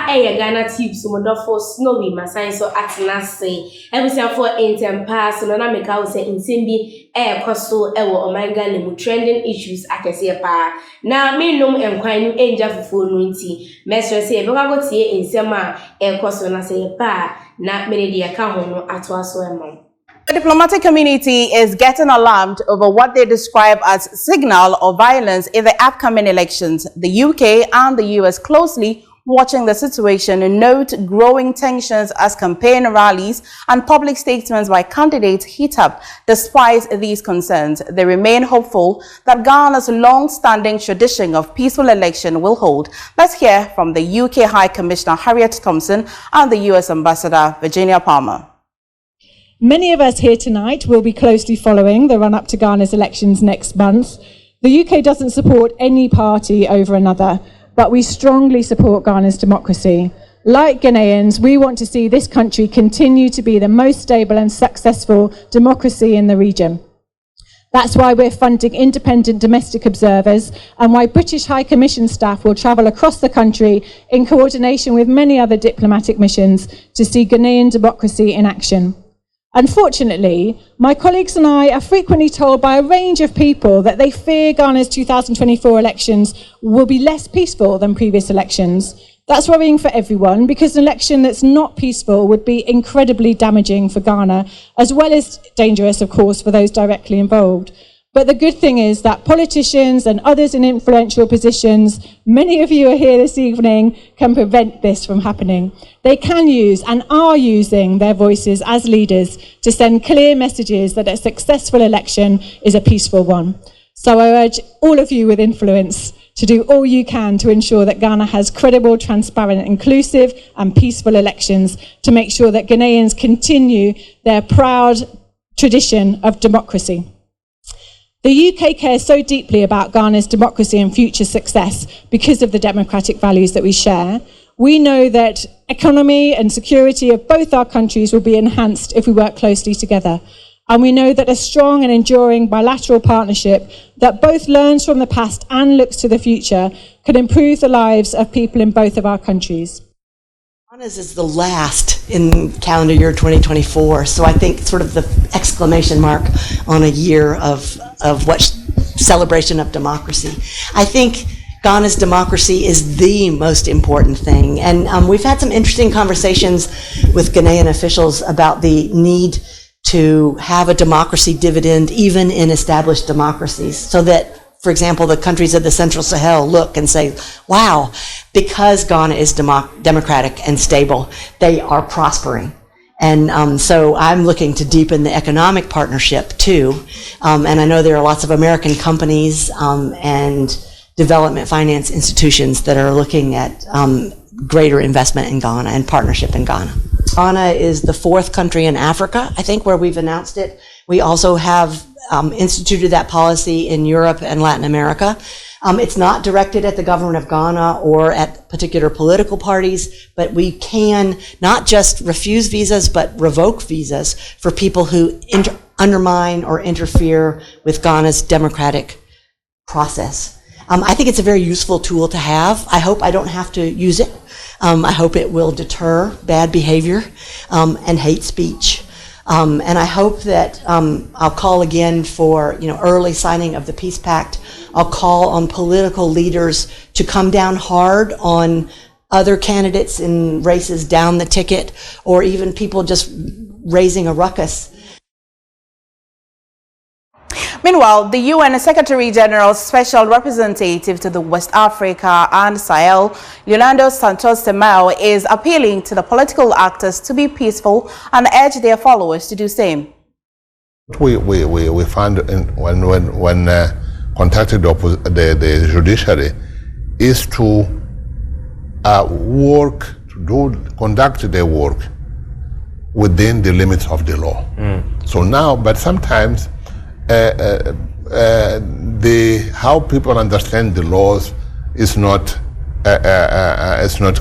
Ghanatube sumodofo snowy masan so atena say ebusiafo intempa so na make out say insembi koso ewo omanga lemu trending issues akese pa na menum enkwan nu enja fufuo nu nti mesre say ebeka go tie insema koso na say pa na menedi aka ho no ato aso emam. The diplomatic community is getting alarmed over what they describe as signal of violence in the upcoming elections. The UK and the US closely watching the situation and note growing tensions as campaign rallies and public statements by candidates heat up. Despite these concerns, they remain hopeful that Ghana's long-standing tradition of peaceful election will hold. Let's hear from the UK High Commissioner Harriet Thompson and the US Ambassador Virginia Palmer. Many of us here tonight will be closely following the run-up to Ghana's elections next month. The UK doesn't support any party over another, but we strongly support Ghana's democracy. Like Ghanaians, we want to see this country continue to be the most stable and successful democracy in the region. That's why we're funding independent domestic observers and why British High Commission staff will travel across the country in coordination with many other diplomatic missions to see Ghanaian democracy in action. Unfortunately, my colleagues and I are frequently told by a range of people that they fear Ghana's 2024 elections will be less peaceful than previous elections. That's worrying for everyone because an election that's not peaceful would be incredibly damaging for Ghana, as well as dangerous, of course, for those directly involved. But the good thing is that politicians and others in influential positions, many of you are here this evening, can prevent this from happening. They can use and are using their voices as leaders to send clear messages that a successful election is a peaceful one. So I urge all of you with influence to do all you can to ensure that Ghana has credible, transparent, inclusive and peaceful elections to make sure that Ghanaians continue their proud tradition of democracy. The UK cares so deeply about Ghana's democracy and future success because of the democratic values that we share. We know that economy and security of both our countries will be enhanced if we work closely together. And we know that a strong and enduring bilateral partnership that both learns from the past and looks to the future can improve the lives of people in both of our countries. Ghana's is the last in calendar year 2024, so I think sort of the exclamation mark on a year of what celebration of democracy. I think Ghana's democracy is the most important thing, and we've had some interesting conversations with Ghanaian officials about the need to have a democracy dividend even in established democracies, so that, for example, the countries of the Central Sahel look and say, wow, because Ghana is democratic and stable, they are prospering. And so I'm looking to deepen the economic partnership too. And I know there are lots of American companies and development finance institutions that are looking at greater investment in Ghana and partnership in Ghana. Ghana is the 4th country in Africa, I think, where we've announced it. We also have instituted that policy in Europe and Latin America. It's not directed at the government of Ghana or at particular political parties, but we can not just refuse visas, but revoke visas for people who undermine or interfere with Ghana's democratic process. I think it's a very useful tool to have. I hope I don't have to use it. I hope it will deter bad behavior and hate speech. And I hope that I'll call again for early signing of the Peace Pact. I'll call on political leaders to come down hard on other candidates in races down the ticket, or even people just raising a ruckus. Meanwhile, the UN Secretary General's Special Representative to the West Africa and Sahel, Yolanda Santos Temao, is appealing to the political actors to be peaceful and urge their followers to do same. We found when contacted the judiciary is to conduct their work within the limits of the law. So now, but sometimes how people understand the laws is not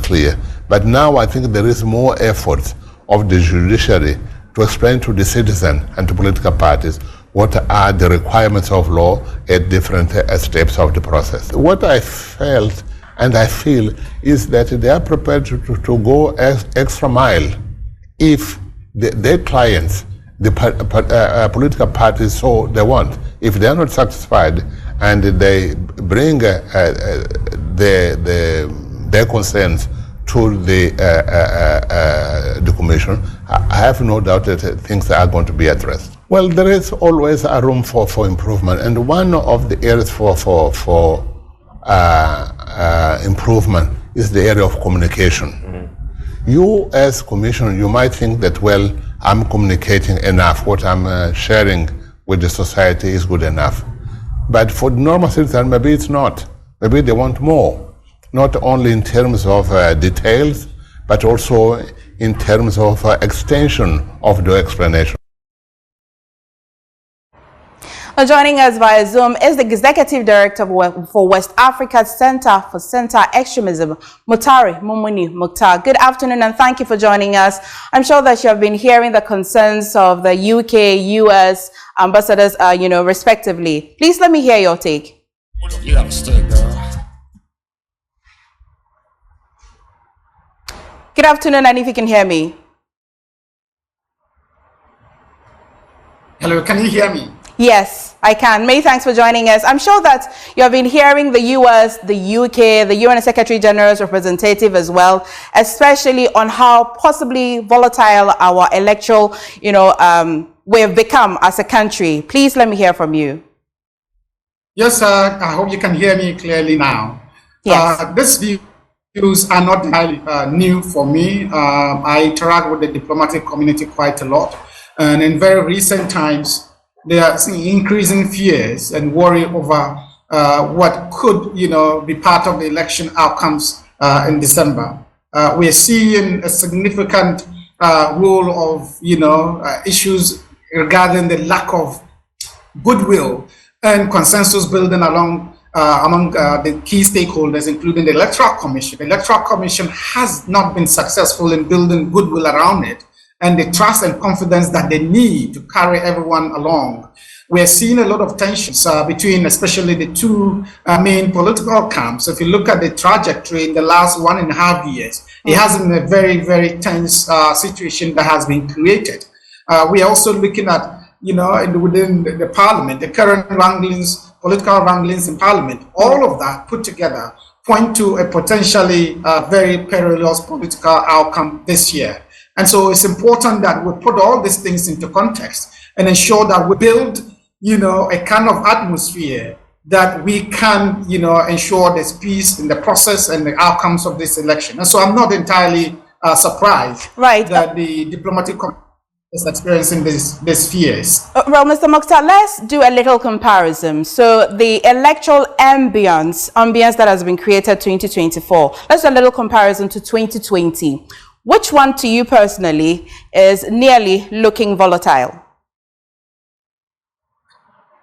clear. But now I think there is more effort of the judiciary to explain to the citizen and to political parties what are the requirements of law at different steps of the process. What I felt and I feel is that they are prepared to go extra mile if their clients, the political parties, so they want. If they are not satisfied and they bring their concerns to the commission, I have no doubt that things are going to be addressed. Well, there is always a room for improvement, and one of the areas for improvement is the area of communication. You as commissioner, you might think that, well, I'm communicating enough, what I'm sharing with the society is good enough. But for the normal citizen, maybe it's not. Maybe they want more, not only in terms of details, but also in terms of extension of the explanation. Joining us via Zoom is the Executive Director for West Africa's Center for Center Extremism, Mutari Mumuni Mukhtar. Good afternoon and thank you for joining us. I'm sure that you have been hearing the concerns of the UK, US ambassadors, respectively. Please let me hear your take. You understood, girl. Good afternoon, and if you can hear me. Hello, can you hear me? Yes, I can. Many thanks for joining us. I'm sure that you have been hearing the US, the UK, the UN Secretary General's representative as well, especially on how possibly volatile our electoral, we have become as a country. Please let me hear from you. Yes, I hope you can hear me clearly now. Yes. These views are not entirely new for me. I interact with the diplomatic community quite a lot, and in very recent times, there are increasing fears and worry over what could, be part of the election outcomes in December. We're seeing a significant role of, issues regarding the lack of goodwill and consensus building among the key stakeholders, including the Electoral Commission. The Electoral Commission has not been successful in building goodwill around it and the trust and confidence that they need to carry everyone along. We're seeing a lot of tensions between especially the two main political camps. If you look at the trajectory in the last 1.5 years, it has been a very, very tense situation that has been created. We're also looking at, within the parliament, the current wranglings, political wranglings in parliament, all of that put together point to a potentially very perilous political outcome this year. And so it's important that we put all these things into context and ensure that we build, a kind of atmosphere that we can, ensure there's peace in the process and the outcomes of this election. And so I'm not entirely surprised that the diplomatic community is experiencing these fears. Well, Mr. Mukhtar, let's do a little comparison. So the electoral ambience that has been created 2024, let's do a little comparison to 2020. Which one to you personally is nearly looking volatile?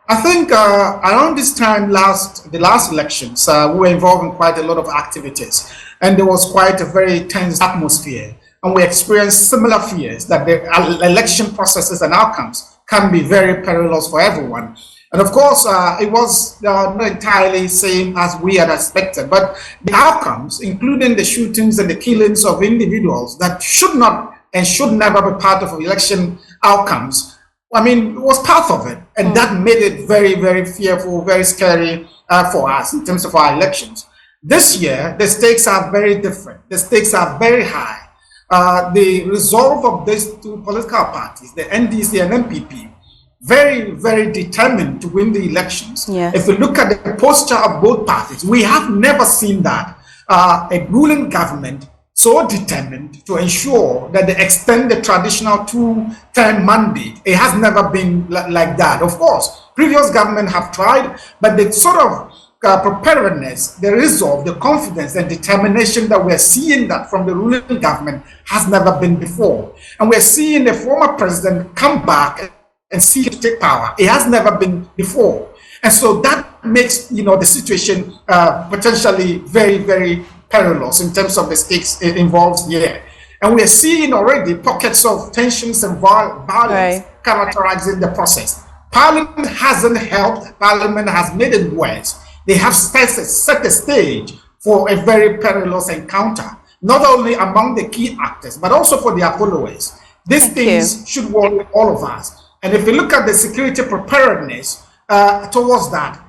I think around this time, the last elections, we were involved in quite a lot of activities, and there was quite a very tense atmosphere, and we experienced similar fears that the election processes and outcomes can be very perilous for everyone. And of course, it was not entirely same as we had expected, but the outcomes, including the shootings and the killings of individuals that should not and should never be part of election outcomes, it was part of it. And that made it very, very fearful, very scary for us in terms of our elections. This year, the stakes are very different. The stakes are very high. The resolve of these two political parties, the NDC and MPP, very, very determined to win the elections. Yes. If we look at the posture of both parties, we have never seen that. A ruling government so determined to ensure that they extend the traditional two-term mandate. It has never been like that. Of course, previous governments have tried, but the sort of preparedness, the resolve, the confidence and determination that we're seeing that from the ruling government has never been before. And we're seeing the former president come back and seek to take power. It has never been before. And so that makes, the situation potentially very, very perilous in terms of the stakes it involves here. And we are seeing already pockets of tensions and violence characterizing the process. Parliament hasn't helped. Parliament has made it worse. They have set the stage for a very perilous encounter, not only among the key actors, but also for their followers. These things should worry all of us. And if you look at the security preparedness towards that,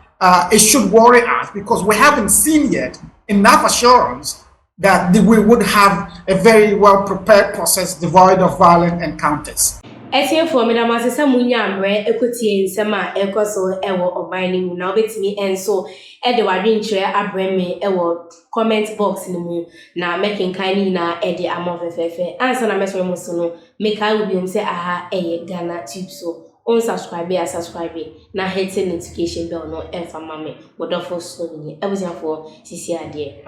it should worry us because we haven't seen yet enough assurance that we would have a very well prepared process devoid of violent encounters. Etienne for me, I say munyamre equity in sema ecoso ewo obining now bet me and so Edward Wincher abreme ewo comment box in the moon now making kindly na Eddie Amofefe answer na mesmo musuno make I will be say aha Ghanatube so subscribe na hit notification bell no and for mommy what of for slowly everything for CC idea.